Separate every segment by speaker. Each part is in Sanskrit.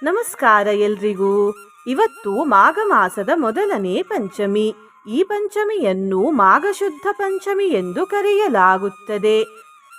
Speaker 1: ನಮಸ್ಕಾರ ಎಲ್ರಿಗೂ. ಇವತ್ತು ಮಾಘ ಮಾಸದ ಮೊದಲನೇ ಪಂಚಮಿ. ಈ ಪಂಚಮಿಯನ್ನು ಮಾಘ ಶುದ್ಧ ಪಂಚಮಿ ಎಂದು ಕರೆಯಲಾಗುತ್ತದೆ.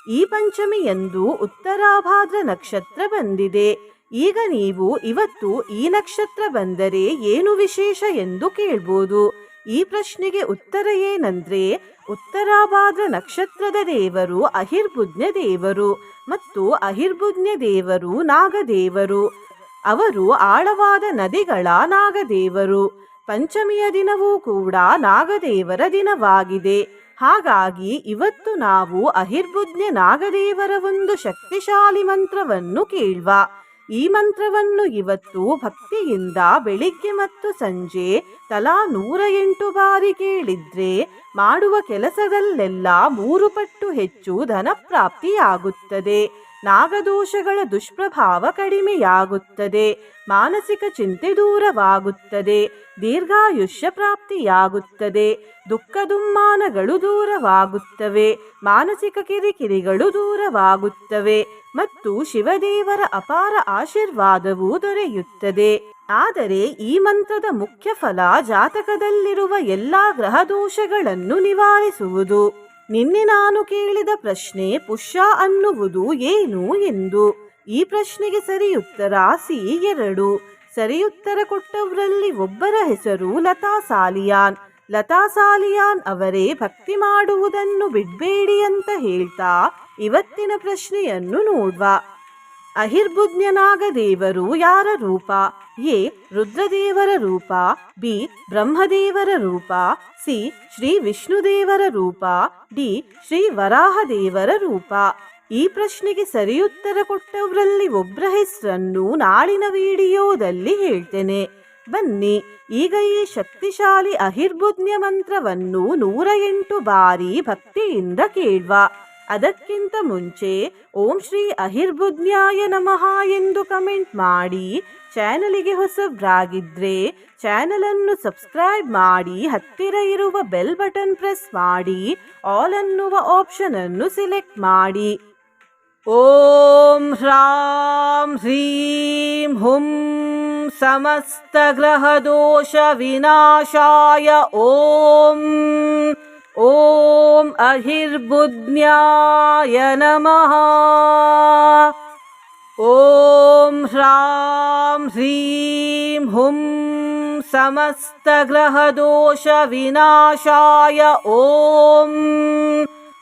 Speaker 1: ಈ ಪಂಚಮಿಯಂದು ಉತ್ತರಾಭಾದ್ರ ನಕ್ಷತ್ರ ಬಂದಿದೆ. ಈಗ ನೀವು ಇವತ್ತು ಈ ನಕ್ಷತ್ರ ಬಂದರೆ ಏನು ವಿಶೇಷ ಎಂದು ಕೇಳ್ಬೋದು. ಈ ಪ್ರಶ್ನೆಗೆ ಉತ್ತರ ಏನಂದ್ರೆ, ಉತ್ತರಾಭಾದ್ರ ನಕ್ಷತ್ರದ ದೇವರು ಅಹಿರ್ಬುಜ್ಞ ದೇವರು ಮತ್ತು ಅಹಿರ್ಬುಜ್ಞ ದೇವರು ನಾಗದೇವರು. ಅವರು ಆಳವಾದ ನದಿಗಳ ನಾಗದೇವರು. ಪಂಚಮಿಯ ದಿನವೂ ಕೂಡ ನಾಗದೇವರ ದಿನವಾಗಿದೆ. ಹಾಗಾಗಿ ಇವತ್ತು ನಾವು ಅಹಿರ್ಬುಜ್ಞ ನಾಗದೇವರ ಒಂದು ಶಕ್ತಿಶಾಲಿ ಮಂತ್ರವನ್ನು ಕೇಳುವ. ಈ ಮಂತ್ರವನ್ನು ಇವತ್ತು ಭಕ್ತಿಯಿಂದ ಬೆಳಿಗ್ಗೆ ಮತ್ತು ಸಂಜೆ ತಲಾ 108 ಬಾರಿ ಕೇಳಿದ್ರೆ ಮಾಡುವ ಕೆಲಸದಲ್ಲೆಲ್ಲ 3 ಪಟ್ಟು ಹೆಚ್ಚು ಧನಪ್ರಾಪ್ತಿಯಾಗುತ್ತದೆ. ನಾಗದೋಷಗಳ ದುಷ್ಪ್ರಭಾವ ಕಡಿಮೆಯಾಗುತ್ತದೆ. ಮಾನಸಿಕ ಚಿಂತೆ ದೂರವಾಗುತ್ತದೆ. ದೀರ್ಘಾಯುಷ್ಯ ಪ್ರಾಪ್ತಿಯಾಗುತ್ತದೆ. ದುಃಖ ದುಮ್ಮಾನಗಳು ದೂರವಾಗುತ್ತವೆ. ಮಾನಸಿಕ ಕಿರಿಕಿರಿಗಳು ದೂರವಾಗುತ್ತವೆ ಮತ್ತು ಶಿವದೇವರ ಅಪಾರ ಆಶೀರ್ವಾದವೂ ದೊರೆಯುತ್ತದೆ. ಆದರೆ ಈ ಮಂತ್ರದ ಮುಖ್ಯ ಫಲ ಜಾತಕದಲ್ಲಿರುವ ಎಲ್ಲಾ ಗ್ರಹ ದೋಷಗಳನ್ನು ನಿವಾರಿಸುವುದು. ನಿನ್ನೆ ನಾನು ಕೇಳಿದ ಪ್ರಶ್ನೆ ಪುಷ್ಯ ಅನ್ನುವುದು ಏನು ಎಂದು. ಈ ಪ್ರಶ್ನೆಗೆ ಸರಿಯುತ್ತರ C2. ಸರಿಯುತ್ತರ ಕೊಟ್ಟವರಲ್ಲಿ ಒಬ್ಬರ ಹೆಸರು ಲತಾ ಸಾಲಿಯಾನ್. ಲತಾ ಸಾಲಿಯಾನ್ ಅವರೇ ಭಕ್ತಿ ಮಾಡುವುದನ್ನು ಬಿಡ್ಬೇಡಿ ಅಂತ ಹೇಳ್ತಾ ಇವತ್ತಿನ ಪ್ರಶ್ನೆಯನ್ನು ನೋಡುವ. ಅಹಿರ್ಬುಜ್ಞ ನಾಗದೇವರು ಯಾರ ರೂಪ? ಎ. ರುದ್ರದೇವರ ರೂಪ. ಬಿ. ಬ್ರಹ್ಮದೇವರ ರೂಪ. ಸಿ. ಶ್ರೀ ವಿಷ್ಣುದೇವರ ರೂಪ. ಡಿ. ಶ್ರೀ ವರಾಹದೇವರ ರೂಪ. ಈ ಪ್ರಶ್ನೆಗೆ ಸರಿಯುತ್ತರ ಕೊಟ್ಟವರಲ್ಲಿ ಒಬ್ಬರ ಹೆಸರನ್ನು ನಾಳಿನ ವಿಡಿಯೋದಲ್ಲಿ ಹೇಳ್ತೇನೆ. ಬನ್ನಿ ಈಗ ಈ ಶಕ್ತಿಶಾಲಿ ಅಹಿರ್ಬುಜ್ಞ ಮಂತ್ರವನ್ನು 108 ಬಾರಿ ಭಕ್ತಿಯಿಂದ ಕೇಳುವ. ಅದಕ್ಕಿಂತ ಮುಂಚೆ ಓಂ ಶ್ರೀ ಅಹಿರ್ಬುಜ್ಞಾಯ ನಮಃ ಎಂದು ಕಮೆಂಟ್ ಮಾಡಿ. ಚಾನಲಿಗೆ ಹೊಸಬ್ರಾಗಿದ್ರೆ ಚಾನಲ್ ಅನ್ನು ಸಬ್ಸ್ಕ್ರೈಬ್ ಮಾಡಿ. ಹತ್ತಿರ ಇರುವ ಬೆಲ್ ಬಟನ್ ಪ್ರೆಸ್ ಮಾಡಿ. ಆಲ್ ಅನ್ನುವ ಆಪ್ಷನ್ ಅನ್ನು ಸಿಲೆಕ್ಟ್ ಮಾಡಿ. ಓಂ ಹ್ರಾಂ ಹ್ರೀಂ ಹುಂ ಸಮಸ್ತ ಗ್ರಹ ದೋಷ ವಿನಾಶಾಯ ಓಂ. ಓಂ ಅಹಿರ್ಬುಜ್ಞಾಯ ನಮಃ. ಓಂ ಹ್ರಾಂ ಹ್ರೀಂ ಹುಂ ಸಮಸ್ತ ಗ್ರಹ ದೋಷ ವಿನಾಶಾಯ ಓಂ.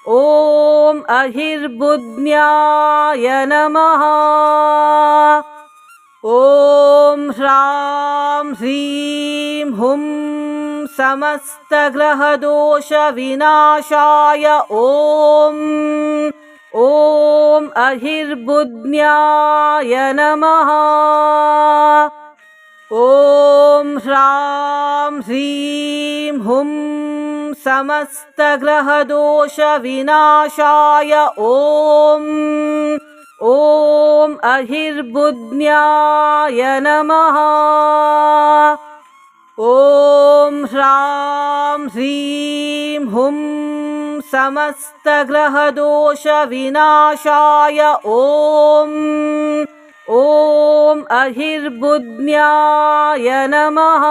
Speaker 1: ಓಂ ಅಹಿರ್ಬುಜ್ಞಾಯ ನಮಃ. ಓಂ ಹ್ರಾಂ ಹ್ರೀಂ ಹುಂ ಸಮಸ್ತ ಗ್ರಹ ದೋಷ ವಿನಾಶಾಯ ಓಂ. ಓಂ ಅಹಿರ್ಬುಜ್ಞಾಯ ನಮಃ. ಓಂ ಹ್ರಾಂ ಹ್ರೀಂ ಹುಂ ಸಮಸ್ತ ಗ್ರಹ ದೋಷ ವಿನಾಶಾಯ ಓಂ. ಓಂ ಅಹಿರ್ಬುಜ್ಞಾಯ ನಮಃ. ಓಂ ಹ್ರಾಂ ಹ್ರೀಂ ಹುಂ ಸಮಸ್ತ ಗ್ರಹ ದೋಷ ವಿನಾಶಾಯ ಓಂ. ಓಂ ಅಹಿರ್ಬುಜ್ಞಾಯ ನಮಃ.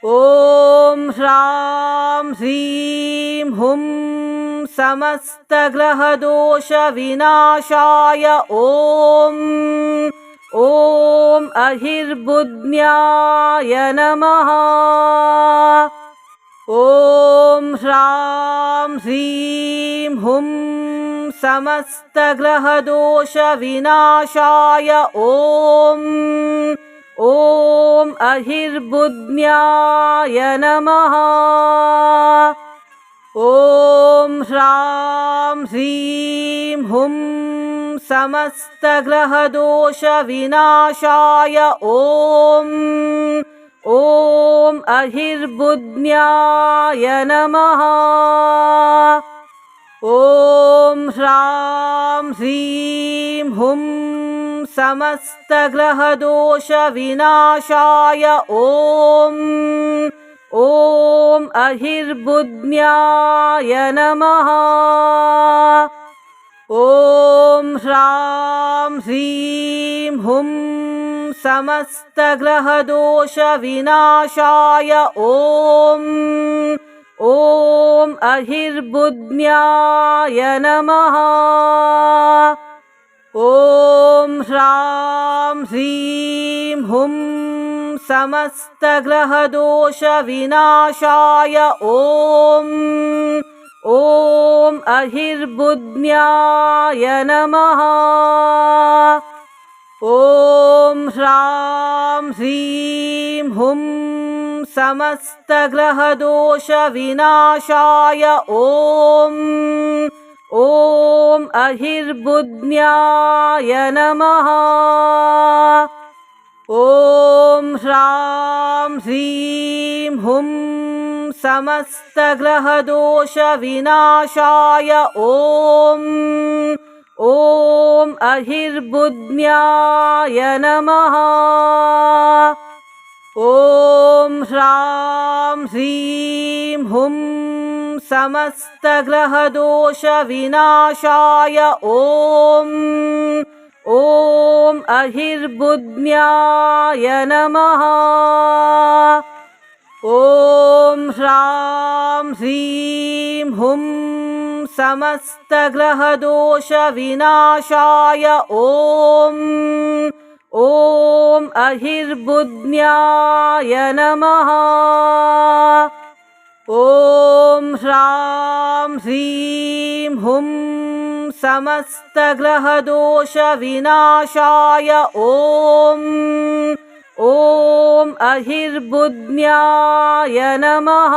Speaker 1: ಓಂ ಹ್ರಾಂ ಹ್ರೀಂ ಹುಂ ಸಮಸ್ತ ಗ್ರಹ ದೋಷ ವಿನಾಶಾಯ ಓಂ. ಓಂ ಅಹಿರ್ಬುಜ್ಞಾಯ ನಮಃ. ಓಂ ಹ್ರಾಂ ಹ್ರೀಂ ಹುಂ ಸಮಸ್ತ ಗ್ರಹ ದೋಷ ವಿನಾಶಾಯ ಓಂ. ಓಂ ಅಹಿರ್ಬುಜ್ಞಾಯ ನಮಃ. ಓಂ ಹ್ರಾಂ ಹ್ರೀಂ ಹುಂ ಸಮಸ್ತ ಗ್ರಹ ದೋಷ ವಿನಾಶಾಯ ಓಂ. ಓಂ ಅಹಿರ್ಬುಜ್ಞಾಯ ನಮಃ. ಓಂ ಹ್ರಾಂ ಹ್ರೀಂ ಹುಂ ಸಮಸ್ತ ಗ್ರಹ ದೋಷ ವಿನಾಶಾಯ ಓಂ. ಓಂ ಅಹಿರ್ಬುಜ್ಞಾಯ ನಮಃ. ॐ ह्रां ह्रीं हुं समस्तग्रहदोषविनाशाय ॐ अहिर्बुद्ध्याय नमः। ॐ ह्रां ह्रीं हुं समस्तग्रहदोषविनाशाय ॐ अहिर्बुद्ध्याय नमः। ॐ ह्रां ह्रीं हुं समस्तग्रहदोषविनाशाय ॐ अहिर्बुद्ध्याय नमः। ॐ ह्रां ह्रीं हुं समस्तग्रहदोषविनाशाय ॐ अहिर्बुद्ध्याय नमः। ॐ ह्रां ह्रीं हुं समस्तग्रहदोषविनाशाय ॐ अहिर्बुद्ध्याय नमः। ॐ ह्रां ह्रीं हुं समस्तग्रहदोषविनाशाय ॐ अहिर्बुद्ध्याय नमः। ॐ ह्रां ह्रीं हुं समस्तग्रहदोषविनाशाय ॐ अहिर्बुद्ध्याय नमः।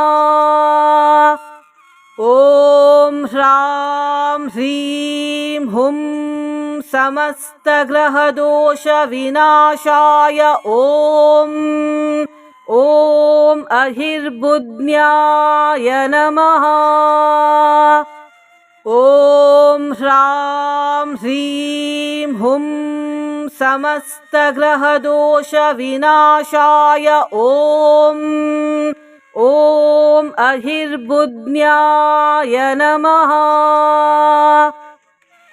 Speaker 1: ॐ ह्रां ह्रीं हुं समस्तग्रहदोषविनाशाय ॐ अहिर्बुद्ध्याय नमः। ॐ ह्रां ह्रीं हुं समस्तग्रहदोषविनाशाय ॐ अहिर्बुद्ध्याय नमः।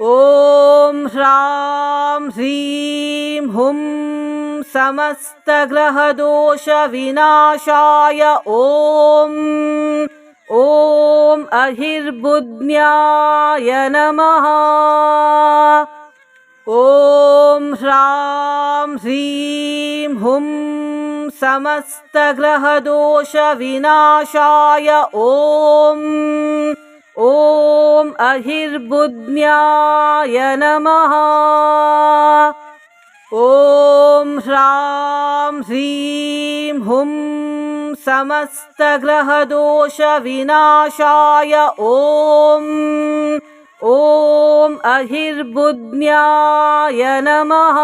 Speaker 1: ॐ ह्रां ह्रीं हुं समस्तग्रहदोषविनाशाय ॐ अहिर्बुद्ध्याय नमः। ॐ ह्रां ह्रीं हुं समस्तग्रहदोषविनाशाय ॐ अहिर्बुद्ध्याय नमः। ॐ ह्रां ह्रीं हुं समस्तग्रहदोषविनाशाय ॐ अहिर्बुद्ध्याय नमः।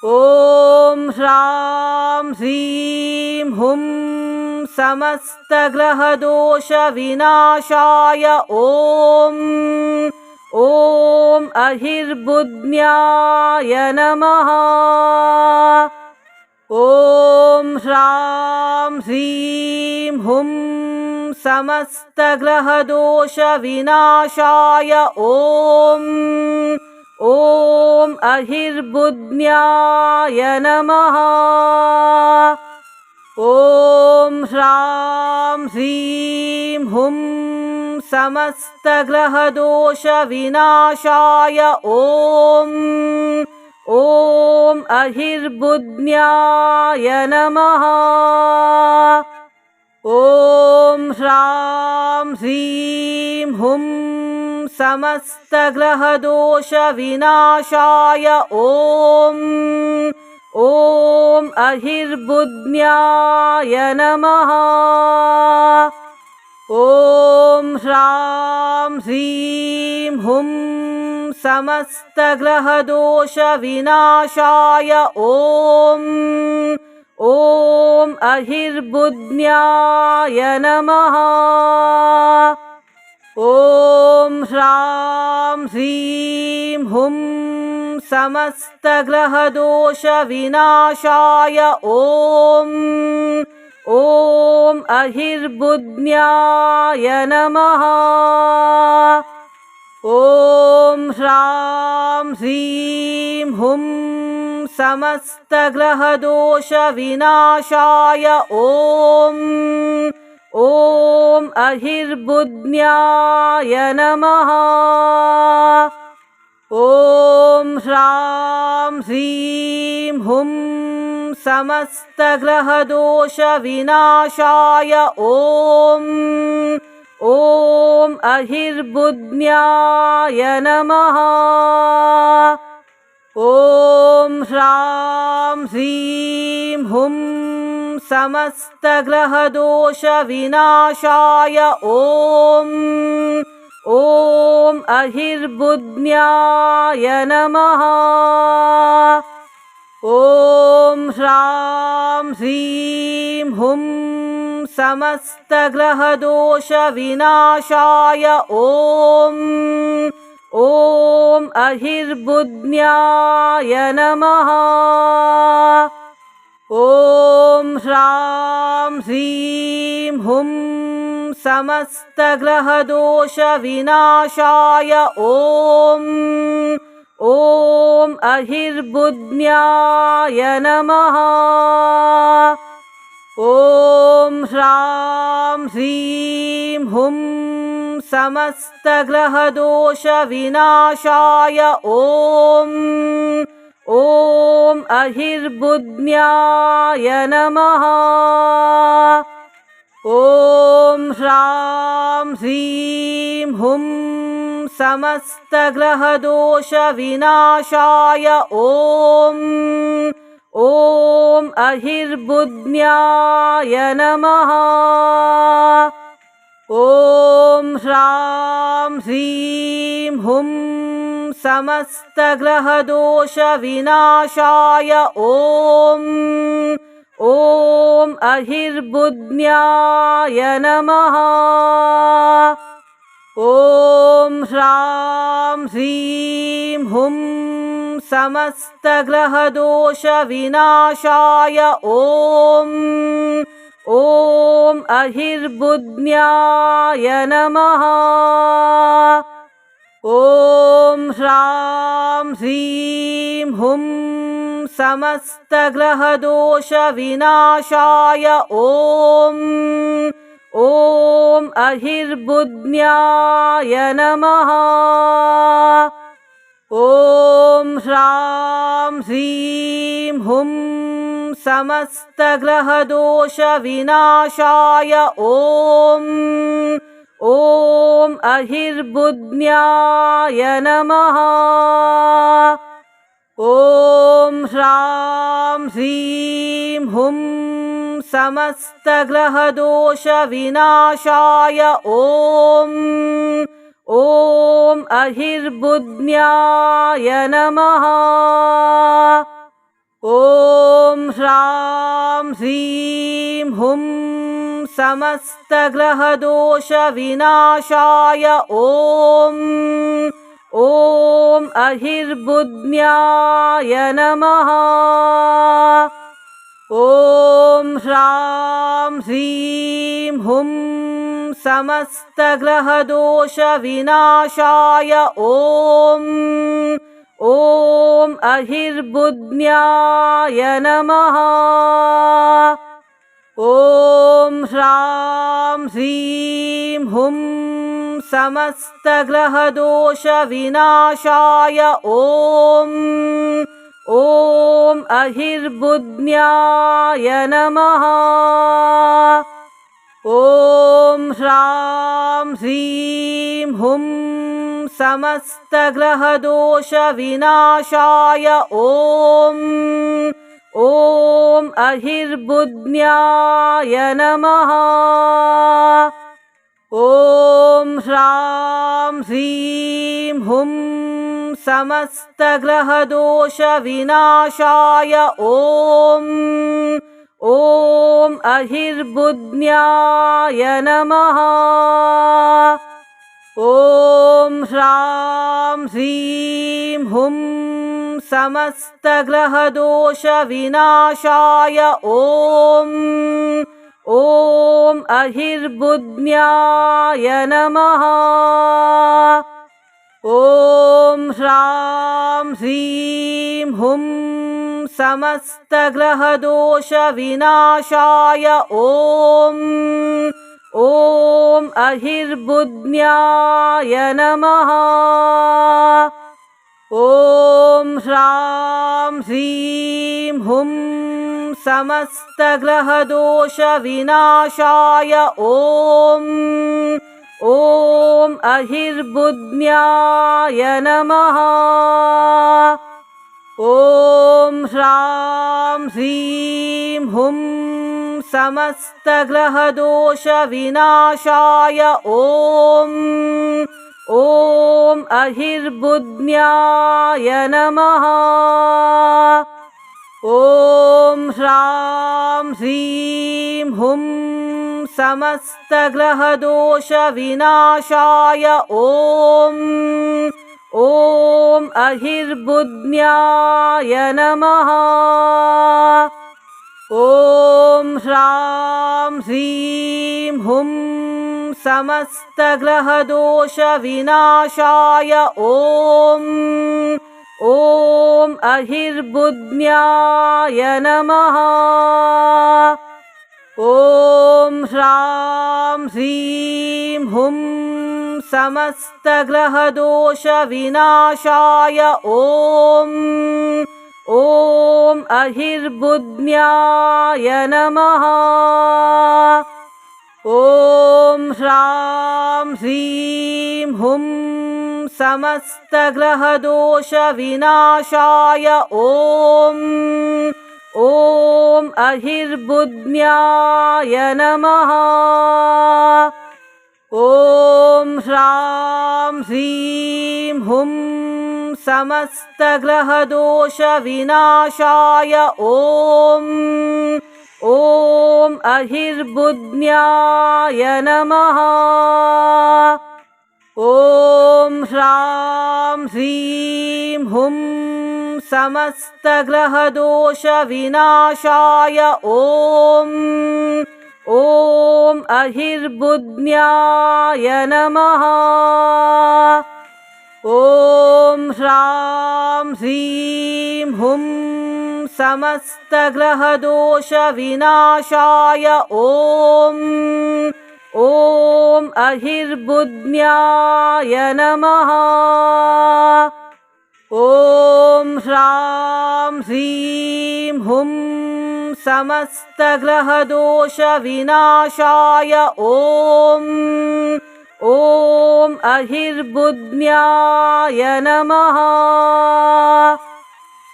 Speaker 1: ॐ ह्रां ह्रीं हुं समस्तग्रहदोषविनाशाय ॐ अहिर्बुद्ध्याय नमः। ॐ ह्रां ह्रीं हुं समस्तग्रहदोषविनाशाय ॐ अहिर्बुद्ध्याय नमः। ॐ ह्रां ह्रीं हुं समस्तग्रहदोषविनाशाय ॐ अहिर्बुद्ध्याय नमः। ॐ ह्रां ह्रीं हुं समस्तग्रहदोषविनाशाय ॐ अहिर्बुद्ध्याय नमः। ॐ ह्रां ह्रीं हुं समस्तग्रहदोषविनाशाय ॐ अहिर्बुद्ध्याय नमः। ॐ ह्रां ह्रीं हुं समस्तग्रहदोषविनाशाय ॐ अहिर्बुद्ध्याय नमः। ॐ ह्रां ह्रीं हुं समस्तग्रहदोषविनाशाय ॐ अहिर्बुद्ध्याय नमः। ॐ ह्रां ह्रीं हुं समस्तग्रहदोषविनाशाय ॐ अहिर्बुद्ध्याय नमः। ॐ ह्रां ह्रीं हुं समस्तग्रहदोषविनाशाय ॐ अहिर्बुद्ध्याय नमः। ॐ ह्रां ह्रीं हुं समस्तग्रहदोषविनाशाय ॐ अहिर्बुद्ध्याय नमः। ॐ ह्रां ह्रीं हुं समस्तग्रहदोषविनाशाय ॐ अहिर्बुद्ध्याय नमः। ॐ ह्रां ह्रीं हुं समस्तग्रहदोषविनाशाय ॐ अहिर्बुद्ध्याय नमः। ॐ ह्रां ह्रीं हुं समस्तग्रहदोषविनाशाय ॐ अहिर्बुद्ध्याय नमः। ॐ ह्रां ह्रीं हुं समस्तग्रहदोषविनाशाय ॐ अहिर्बुद्ध्याय नमः। ॐ ह्रां ह्रीं हुं समस्तग्रहदोषविनाशाय ॐ अहिर्बुद्ध्याय नमः। ॐ ह्रां ह्रीं हुं समस्तग्रहदोषविनाशाय ॐ अहिर्बुद्ध्याय नमः। ॐ ह्रां ह्रीं हुं समस्तग्रहदोषविनाशाय ॐ अहिर्बुद्ध्याय नमः। ॐ ह्रां ह्रीं हुं समस्तग्रहदोषविनाशाय ॐ अहिर्बुद्ध्याय नमः। ॐ ह्रां ह्रीं हुं समस्तग्रहदोषविनाशाय ॐ अहिर्बुद्ध्याय नमः। ॐ ह्रां ह्रीं हुं समस्तग्रहदोषविनाशाय ॐ अहिर्बुद्ध्याय नमः। ॐ ह्रां ह्रीं हुं समस्तग्रहदोषविनाशाय ॐ अहिर्बुद्ध्याय नमः। ॐ ह्रां ह्रीं हुं समस्तग्रहदोषविनाशाय ॐ अहिर्बुद्ध्याय नमः। ॐ ह्रां ह्रीं हुं समस्तग्रहदोषविनाशाय ॐ अहिर्बुद्ध्याय नमः। ॐ ह्रां ह्रीं हुं समस्तग्रहदोषविनाशाय ॐ अहिर्बुद्ध्याय नमः। ॐ ह्रां ह्रीं हुं समस्तग्रहदोषविनाशाय ॐ अहिर्बुद्ध्याय नमः। ॐ ह्रां ह्रीं हुं समस्तग्रहदोषविनाशाय ॐ अहिर्बुद्ध्याय नमः। ॐ ह्रां ह्रीं हुं समस्तग्रहदोषविनाशाय ॐ अहिर्बुद्ध्याय नमः। ॐ ह्रां ह्रीं हुं समस्तग्रहदोषविनाशाय ॐ अहिर्बुद्ध्याय नमः। ॐ ह्रां ह्रीं हुं समस्तग्रहदोषविनाशाय ॐ अहिर्बुद्ध्याय नमः। ॐ ह्रां ह्रीं हुं समस्तग्रहदोषविनाशाय ॐ अहिर्बुद्ध्याय नमः। ॐ ह्रां ह्रीं हुं समस्तग्रहदोषविनाशाय ॐ अहिर्बुद्ध्याय नमः। ॐ ह्रां ह्रीं हुं समस्तग्रहदोषविनाशाय ॐ अहिर्बुद्ध्याय नमः। ॐ ह्रां ह्रीं हुं समस्तग्रहदोषविनाशाय ॐ अहिर्बुद्ध्याय नमः। ॐ ह्रां ह्रीं हुं समस्तग्रहदोषविनाशाय ॐ अहिर्बुद्ध्याय नमः। ॐ ह्रां ह्रीं हुं समस्तग्रहदोषविनाशाय ॐ अहिर्बुद्ध्याय नमः।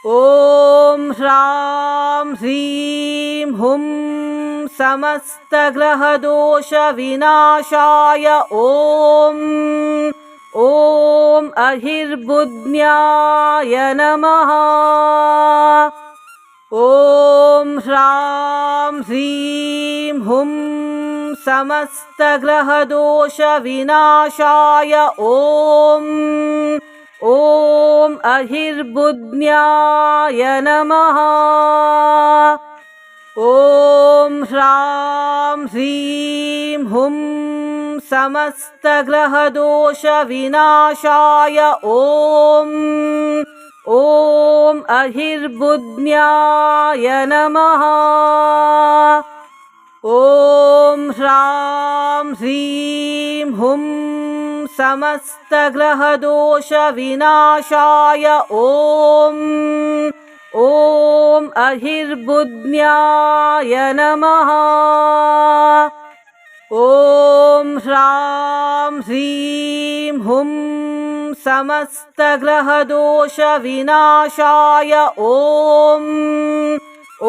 Speaker 1: ॐ ह्रां ह्रीं हुं समस्तग्रहदोषविनाशाय ॐ अहिर्बुद्ध्याय नमः। ॐ ह्रां ह्रीं हुं समस्तग्रहदोषविनाशाय ॐ अहिर्बुद्ध्याय नमः। ॐ ह्रां ह्रीं हुं समस्तग्रहदोषविनाशाय ॐ अहिर्बुद्ध्याय नमः। ॐ ह्रां ह्रीं हुं समस्तग्रहदोषविनाशाय ॐ अहिर्बुद्ध्याय नमः। ॐ ह्रां ह्रीं हुं समस्तग्रहदोषविनाशाय ॐ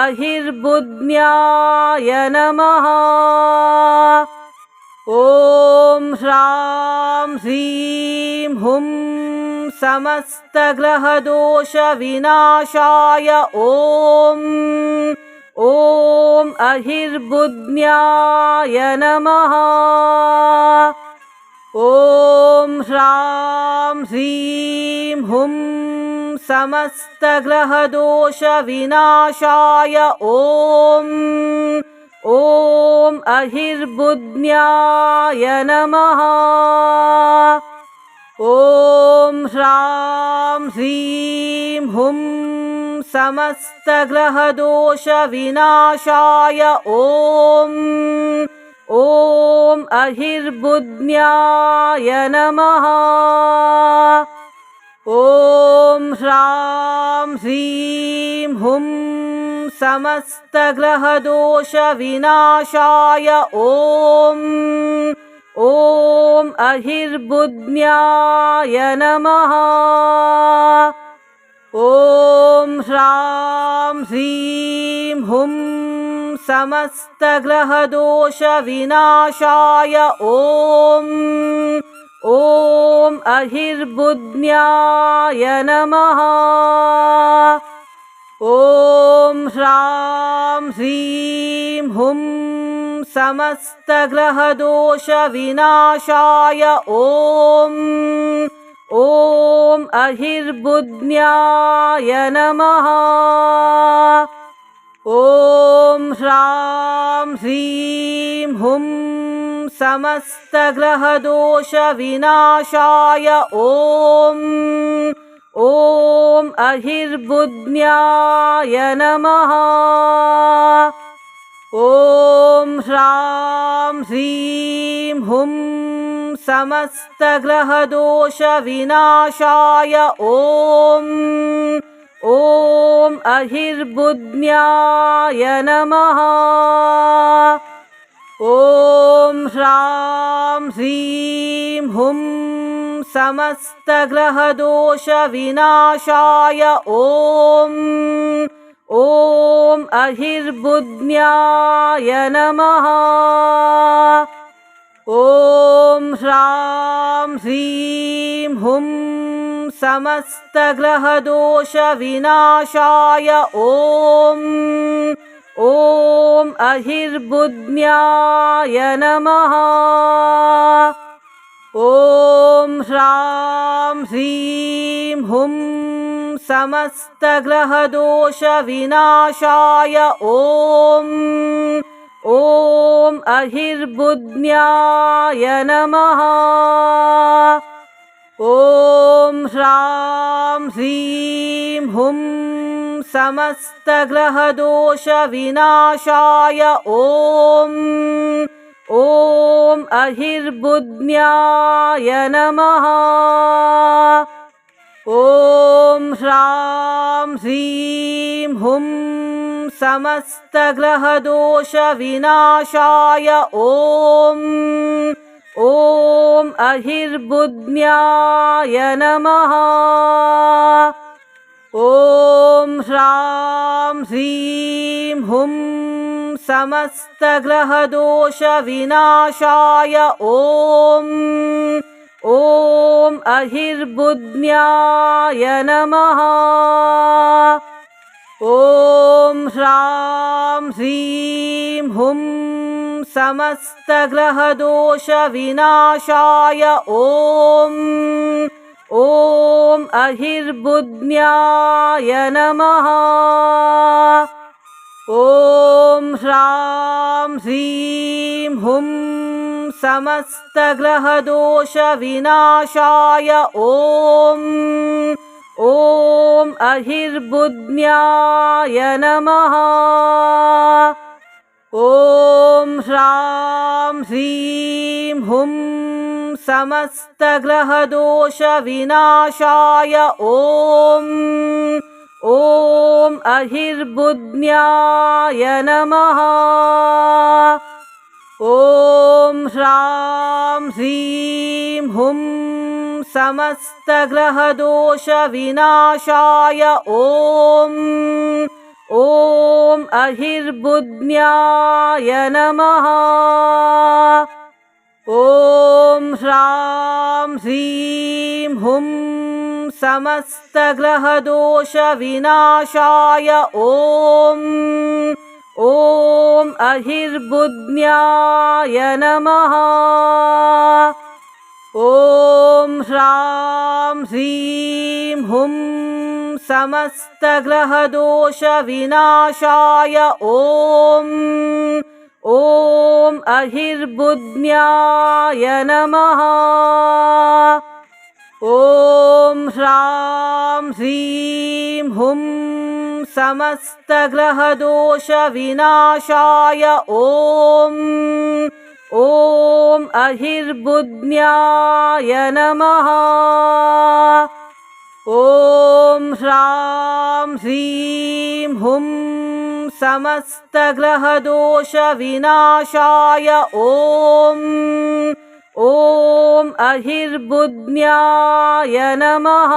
Speaker 1: अहिर्बुद्ध्याय नमः। ॐ ह्रां ह्रीं हुं समस्तग्रहदोषविनाशाय ॐ अहिर्बुद्ध्याय नमः। ॐ ह्रां ह्रीं हुं समस्तग्रहदोषविनाशाय ॐ अहिर्बुद्ध्याय नमः। ॐ ह्रां ह्रीं हुं समस्तग्रहदोषविनाशाय ॐ अहिर्बुद्ध्याय नमः। ॐ ह्रां ह्रीं हुं समस्तग्रहदोषविनाशाय ॐ अहिर्बुद्ध्याय नमः। ॐ ह्रां ह्रीं हुं समस्तग्रहदोषविनाशाय ॐ अहिर्बुद्ध्याय नमः। ॐ ह्रां ह्रीं हुं समस्तग्रहदोषविनाशाय ॐ अहिर्बुद्ध्याय नमः। ॐ ह्रां ह्रीं हुं समस्तग्रहदोषविनाशाय ॐ अहिर्बुद्ध्याय नमः। ॐ ह्रां ह्रीं हुं समस्तग्रहदोषविनाशाय ॐ अहिर्बुद्ध्याय नमः। ॐ ह्रां ह्रीं हुं समस्तग्रहदोषविनाशाय ॐ अहिर्बुद्ध्याय नमः। ॐ ह्रां ह्रीं हुं समस्तग्रहदोषविनाशाय ॐ अहिर्बुद्ध्याय नमः। ॐ ह्रां ह्रीं हुं समस्तग्रहदोषविनाशाय ॐ अहिर्बुद्ध्याय नमः। ॐ ह्रां ह्रीं हुं समस्तग्रहदोषविनाशाय ॐ अहिर्बुद्ध्याय नमः। ॐ ह्रां ह्रीं हुं समस्तग्रहदोषविनाशाय ॐ अहिर्बुद्ध्याय नमः। ॐ ह्रां ह्रीं हुं समस्तग्रहदोषविनाशाय ॐ अहिर्बुद्ध्याय नमः। ॐ ह्रां ह्रीं हुं समस्तग्रहदोषविनाशाय ॐ अहिर्बुद्ध्याय नमः। ॐ ह्रां ह्रीं हुं समस्तग्रहदोषविनाशाय ॐ अहिर्बुद्ध्याय नमः। ॐ ह्रां ह्रीं हुं समस्तग्रहदोषविनाशाय ॐ अहिर्बुद्ध्याय नमः। ॐ ह्रां ह्रीं हुं समस्तग्रहदोषविनाशाय ॐ अहिर्बुद्ध्याय नमः। ॐ ह्रां ह्रीं हुं समस्तग्रहदोषविनाशाय ॐ अहिर्बुद्ध्याय नमः। ॐ ह्रां ह्रीं हुं समस्तग्रहदोषविनाशाय ॐ अहिर्बुद्ध्याय नमः। ॐ ह्रां ह्रीं हुं समस्तग्रहदोषविनाशाय ॐ अहिर्बुद्ध्याय नमः। ॐ ह्रां ह्रीं हुं समस्तग्रहदोषविनाशाय ॐ अहिर्बुद्ध्याय नमः।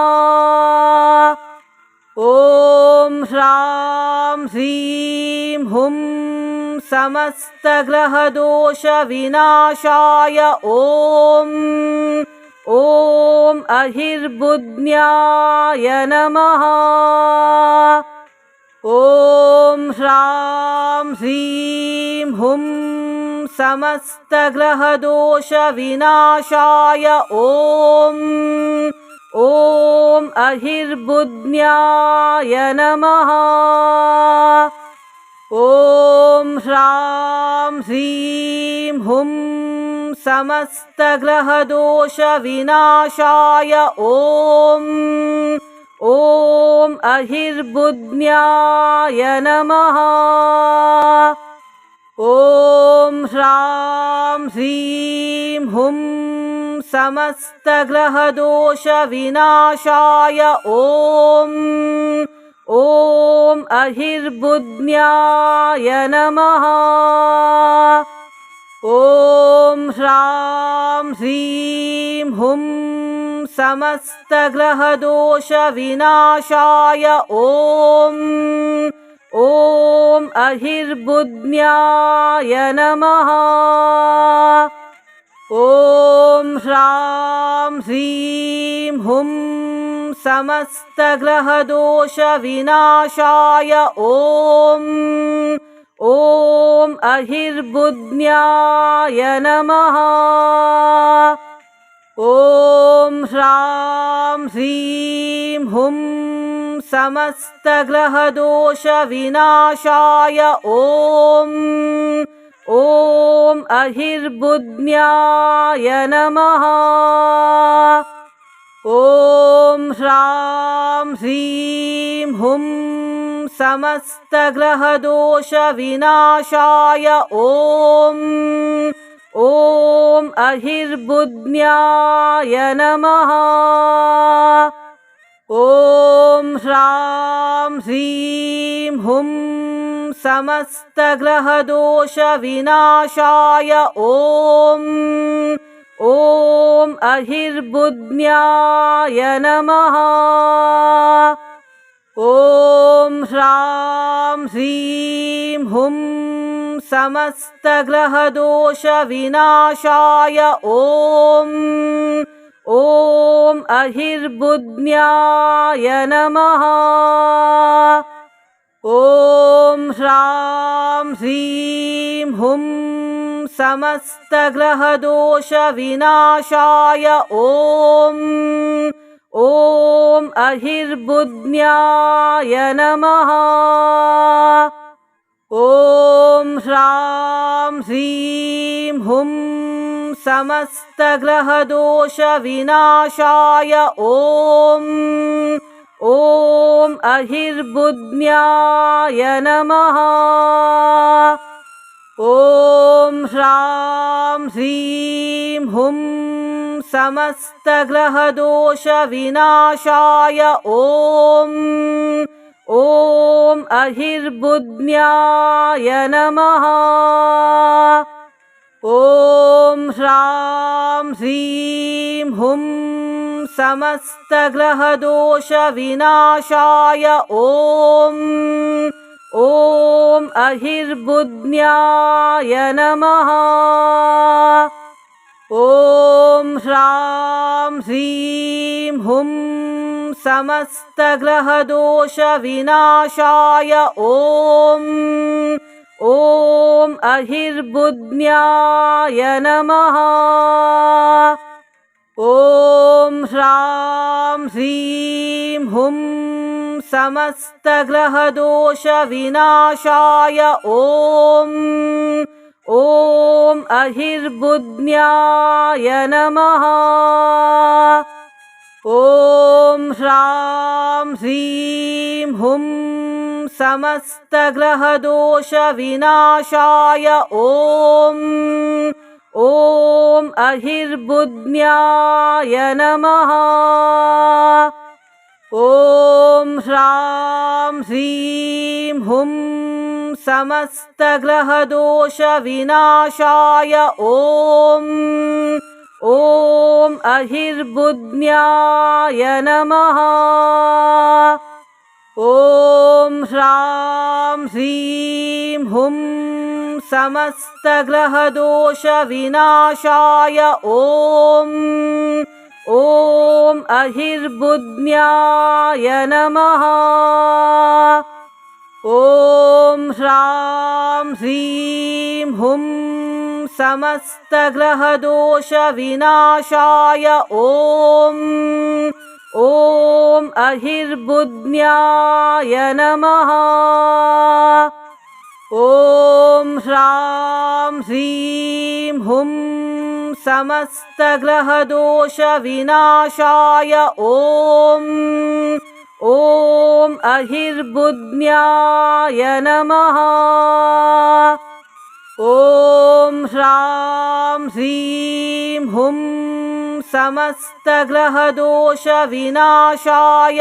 Speaker 1: ॐ ह्रां ह्रीं हुं समस्तग्रहदोषविनाशाय ॐ अहिर्बुद्ध्याय नमः। ॐ ह्रां ह्रीं हुं समस्तग्रहदोषविनाशाय ॐ अहिर्बुद्ध्याय नमः। ॐ ह्रां ह्रीं हुं समस्तग्रहदोषविनाशाय ॐ अहिर्बुद्ध्याय नमः। ॐ ह्रां ह्रीं हुं समस्तग्रहदोषविनाशाय ॐ अहिर्बुद्ध्याय नमः। ॐ ह्रां ह्रीं हुं समस्तग्रहदोषविनाशाय ॐ अहिर्बुद्ध्याय नमः। ॐ ह्रां ह्रीं हुं समस्तग्रहदोषविनाशाय ॐ अहिर्बुद्ध्याय नमः। ॐ ह्रां ह्रीं हुं समस्तग्रहदोषविनाशाय ॐ अहिर्बुद्ध्याय नमः। ॐ ह्रां ह्रीं हुं समस्तग्रहदोषविनाशाय ॐ अहिर्बुद्ध्याय नमः। ॐ ह्रां ह्रीं हुं समस्तग्रहदोषविनाशाय ॐ अहिर्बुद्ध्याय नमः। ॐ ह्रां ह्रीं हुं समस्तग्रहदोषविनाशाय ॐ अहिर्बुद्ध्याय नमः। ॐ ह्रां ह्रीं हुं समस्तग्रहदोषविनाशाय ॐ अहिर्बुद्ध्याय नमः। ॐ ह्रां ह्रीं हुं समस्तग्रहदोषविनाशाय ॐ अहिर्बुद्ध्याय नमः। ॐ ह्रां ह्रीं हुं समस्तग्रहदोषविनाशाय ॐ अहिर्बुद्ध्याय नमः। ॐ ह्रां ह्रीं हुं समस्तग्रहदोषविनाशाय ॐ अहिर्बुद्ध्याय नमः। ॐ ह्रां ह्रीं हुं समस्तग्रहदोषविनाशाय ॐ अहिर्बुद्ध्याय नमः। ॐ ह्रां ह्रीं हुं समस्तग्रहदोषविनाशाय ॐ अहिर्बुद्ध्याय नमः। ॐ ह्रां ह्रीं हुं समस्तग्रहदोषविनाशाय ॐ अहिर्बुद्ध्याय नमः। ॐ ह्रां ह्रीं हुं समस्तग्रहदोषविनाशाय ॐ अहिर्बुद्ध्याय नमः। ॐ ह्रां ह्रीं हुं समस्तग्रहदोषविनाशाय ॐ अहिर्बुद्ध्याय नमः। ॐ ह्रां ह्रीं हुं समस्तग्रहदोषविनाशाय ॐ अहिर्बुद्ध्याय नमः। ॐ ह्रां ह्रीं हुं समस्तग्रहदोषविनाशाय ॐ अहिर्बुद्ध्याय नमः। ॐ ह्रां ह्रीं हुं समस्तग्रहदोषविनाशाय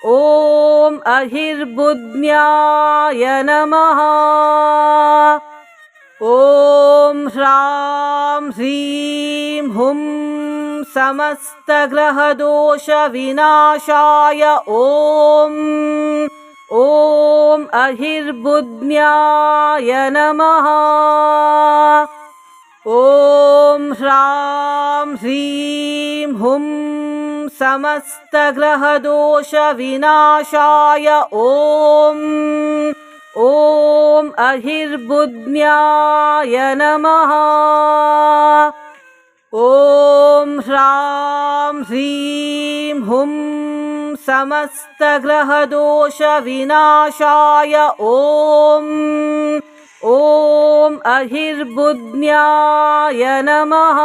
Speaker 1: ॐ अहिर्बुद्ध्याय नमः। ॐ ह्रां ह्रीं हुं समस्तग्रहदोषविनाशाय ॐ अहिर्बुद्ध्याय नमः। ॐ ह्रां ह्रीं हुं समस्तग्रहदोषविनाशाय ॐ अहिर्बुद्ध्याय नमः। ॐ ह्रां ह्रीं हुं समस्तग्रहदोषविनाशाय ॐ अहिर्बुद्ध्याय नमः।